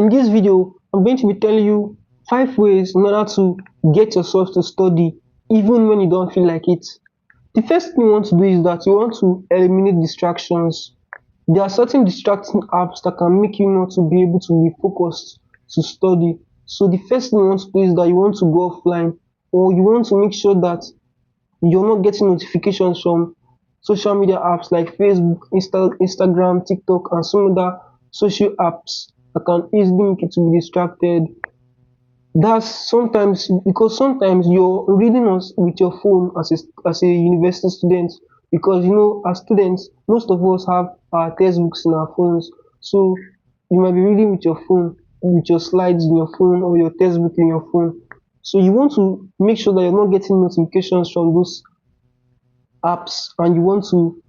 In this video, I'm going to be telling you 5 ways in order to get yourself to study even when you don't feel like it. The first thing you want to do is that you want to eliminate distractions. There are certain distracting apps that can make you not to be able to be focused to study. So the first thing you want to do is that you want to go offline, or you want to make sure that you're not getting notifications from social media apps like Facebook, Instagram, TikTok, and some other social apps that can easily make you to be distracted. That's sometimes because sometimes you're reading us with your phone as a university student, because as students most of us have our textbooks in our phones. So you might be reading with your phone, with your slides in your phone, or your textbook in your phone. So you want to make sure that you're not getting notifications from those apps, and you want to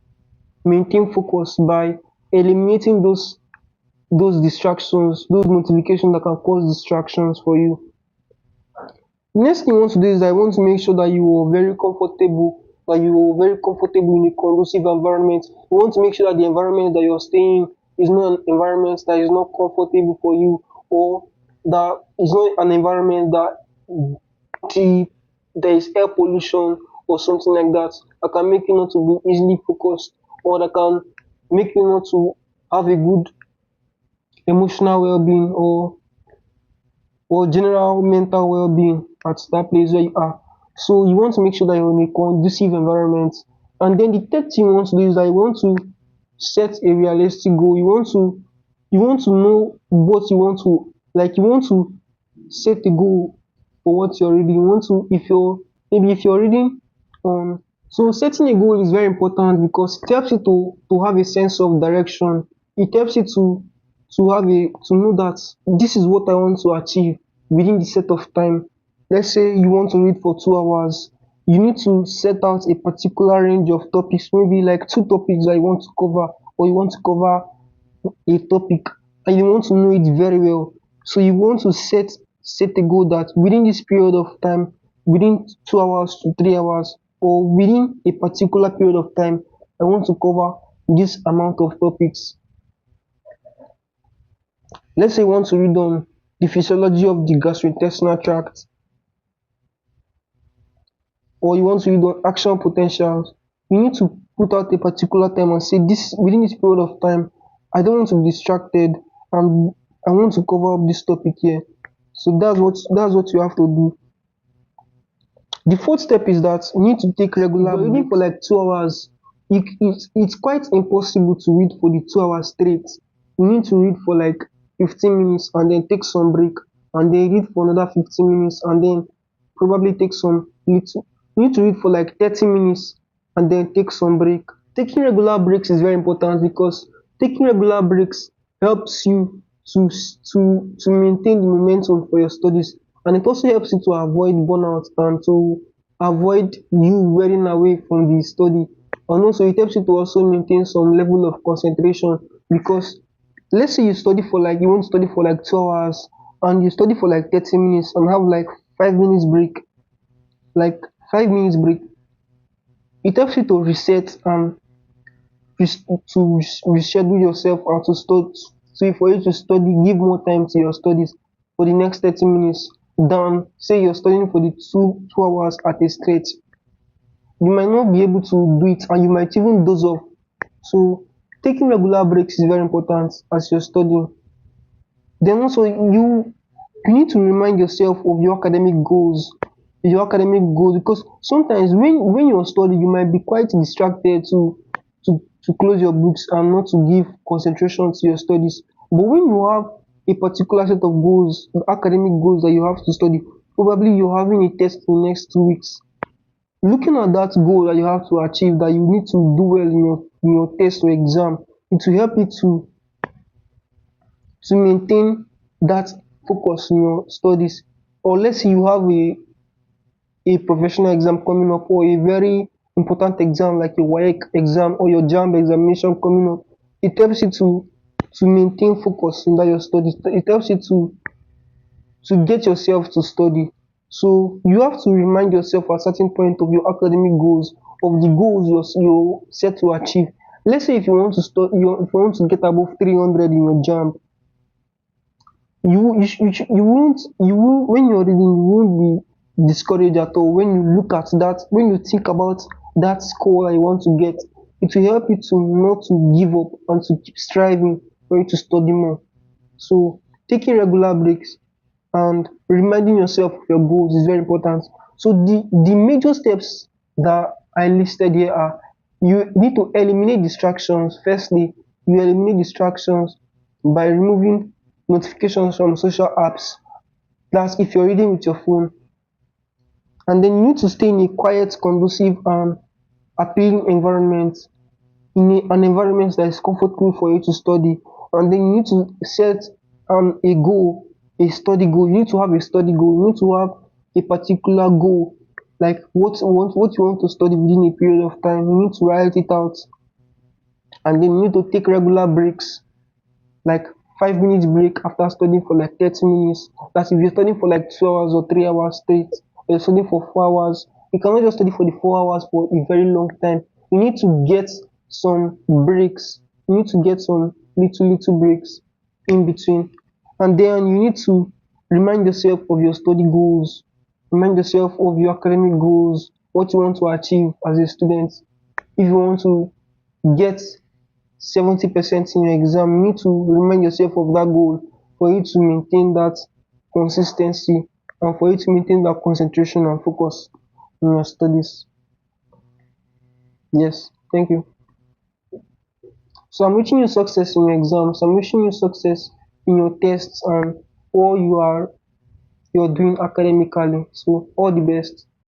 maintain focus by eliminating those distractions, those notifications that can cause distractions for you. The next thing you want to do is that you want to make sure that you are very comfortable, in a conducive environment. You want to make sure that the environment that you're staying is not an environment that is not comfortable for you, or that is not an environment that there is air pollution or something like that can make you not to be easily focused, or that can make you not to have a good emotional well-being, or general mental well-being at that place where you are. So you want to make sure that you're in a conducive environment. And then the third thing you want to do is that you want to set a realistic goal. You want to know what you want to, like, you want to set a goal for what you're reading. You want to, if you're reading, so setting a goal is very important because it helps you to have a sense of direction. It helps you to know that this is what I want to achieve within the set of time. Let's say you want to read for 2 hours. You need to set out a particular range of topics, maybe like 2 topics that you want to cover, or you want to cover a topic and you want to know it very well. So you want to set a goal that within this period of time, within 2 hours to 3 hours, or within a particular period of time, I want to cover this amount of topics. Let's say you want to read on the physiology of the gastrointestinal tract, or you want to read on action potentials. You need to put out a particular time and say, this within this period of time, I don't want to be distracted, and I want to cover up this topic here. So that's what you have to do. The fourth step is that you need to take regular breaks. Reading for like 2 hours, it's quite impossible to read for the 2 hours straight. You need to read for like 15 minutes and then take some break, and then read for another 15 minutes and then probably take some little. You need to read for like 30 minutes and then take some break. Taking regular breaks is very important because taking regular breaks helps you to maintain the momentum for your studies, and it also helps you to avoid burnout and to avoid you wearing away from the study. And also it helps you to also maintain some level of concentration, because let's say you want to study for like 2 hours and you study for like 30 minutes and have like 5 minutes break, like 5 minutes break. It helps you to reset and reschedule yourself and to study, so for you to study, give more time to your studies for the next 30 minutes than say you're studying for the 2 hours at a straight. You might not be able to do it and you might even doze off. So taking regular breaks is very important as you're studying. Then also you need to remind yourself of your academic goals. Because sometimes when you're studying, you might be quite distracted to close your books and not to give concentration to your studies. But when you have a particular set of goals, academic goals that you have to study, probably you're having a test in the next 2 weeks. Looking at that goal that you have to achieve, that you need to do well in your test or exam, it will help you to maintain that focus in your studies. Or let's say you have a professional exam coming up, or a very important exam like your WAEC exam or your JAMB examination coming up. It helps you to maintain focus in that your studies. It helps you to get yourself to study. So you have to remind yourself at a certain point of your academic goals, of the goals you're set to achieve. Let's say if you want to get above 300 in your JAMB, you won't when you're reading, you won't be discouraged at all. When you look at that, when you think about that score that you want to get, it will help you to not to give up and to keep striving for you to study more. So taking regular breaks and reminding yourself of your goals is very important. So the major steps that I listed here are: you need to eliminate distractions. Firstly, you eliminate distractions by removing notifications from social apps. That's if you're reading with your phone. And then you need to stay in a quiet, conducive and appealing environment, an environment that is comfortable for you to study. And then you need to set a goal, a study goal. You need to have a study goal. You need to have a particular goal, like what you want to study within a period of time. You need to write it out. And then you need to take regular breaks, like 5 minutes break after studying for like 30 minutes. That's if you're studying for like 2 hours or 3 hours straight, or you're studying for 4 hours. You cannot just study for the 4 hours for a very long time. You need to get some breaks. You need to get some little breaks in between. And then you need to remind yourself of your study goals. Remind yourself of your academic goals, what you want to achieve as a student. If you want to get 70% in your exam, you need to remind yourself of that goal for you to maintain that consistency and for you to maintain that concentration and focus in your studies. Yes, thank you. So I'm wishing you success in your exams. I'm wishing you success in your tests and all you're doing academically. So all the best.